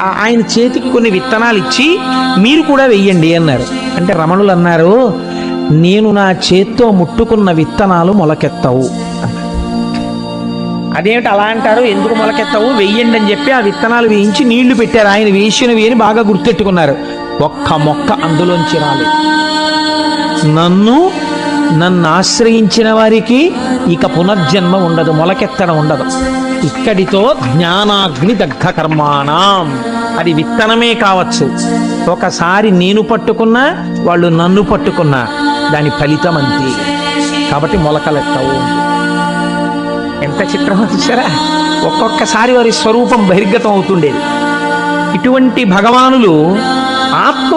ఆయన చేతికి కొన్ని విత్తనాలు ఇచ్చి మీరు కూడా వెయ్యండి అన్నారు. అంటే రమణులు అన్నారు, నేను నా చేత్తో ముట్టుకున్న విత్తనాలు మొలకెత్తవు అన్నారు. అదేమిటి అలా అంటారు, ఎందుకు మొలకెత్తవు, వెయ్యండి అని చెప్పి ఆ విత్తనాలు వేయించి నీళ్లు పెట్టారు. ఆయన వేసినవి అని బాగా గుర్తెట్టుకున్నారు. ఒక్క మొక్క అందులోంచి రాలేదు. నన్ను ఆశ్రయించిన వారికి ఇక పునర్జన్మ ఉండదు, మొలకెత్తడం ఉండదు. ఇక్కడితో జ్ఞానాగ్ని దగ్ధ కర్మాణం. అది విత్తనమే కావచ్చు. ఒకసారి నేను పట్టుకున్నా, వాళ్ళు నన్ను పట్టుకున్నా దాని ఫలితం అంతే. కాబట్టి మొలకలెత్తవు. ఎంత చిత్రమో చూసారా. ఒక్కొక్కసారి వారి స్వరూపం బహిర్గతం అవుతుండేది. ఇటువంటి భగవానులు ఆత్మ